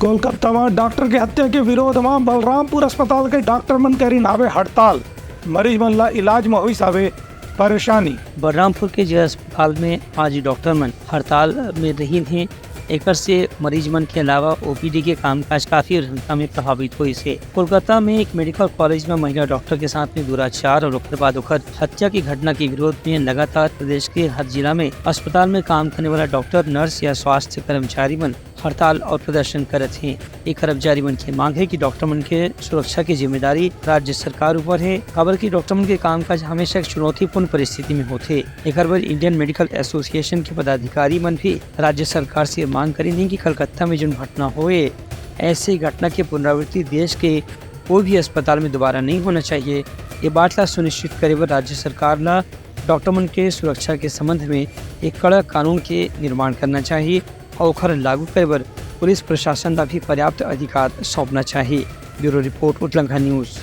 कोलकाता में डॉक्टर की हत्या के विरोध में बलरामपुर अस्पताल के डॉक्टर मन करी नावे हड़ताल। मरीज मन ला इलाज में हुई सावे परेशानी। बलरामपुर के जिला अस्पताल में आज डॉक्टर मन हड़ताल में रही हैं। एक से मरीज मन के अलावा ओपीडी के कामकाज काफी संख्या में प्रभावित हुई से। कोलकाता में एक मेडिकल कॉलेज में महिला डॉक्टर के साथ में दुराचार और उपद्रवादुखद हत्या की घटना के विरोध में लगातार प्रदेश के हर जिला में अस्पताल में काम करने वाला डॉक्टर, नर्स या स्वास्थ्य कर्मचारी मन हड़ताल और प्रदर्शन करत हैं। एक कर्मचारी मन की मांग है कि डॉक्टर मन के सुरक्षा की जिम्मेदारी राज्य सरकार ऊपर है। खबर की डॉक्टर मन के कामकाज हमेशा एक चुनौतीपूर्ण परिस्थिति में होते। एक बार इंडियन मेडिकल एसोसिएशन के पदाधिकारी मन भी राज्य सरकार से मांग करेंगे कि कलकत्ता में जो घटना हुए ऐसे घटना की पुनरावृत्ति देश के कोई भी अस्पताल में दोबारा नहीं होना चाहिए। ये बात ला सुनिश्चित करे बर राज्य सरकार ला डॉक्टर मन के सुरक्षा के संबंध में एक कड़ा कानून के निर्माण करना चाहिए और ओखर लागू करे बर पुलिस प्रशासन ला भी पर्याप्त अधिकार सौंपना चाहिए। ब्यूरो रिपोर्ट, उटलंघा न्यूज़।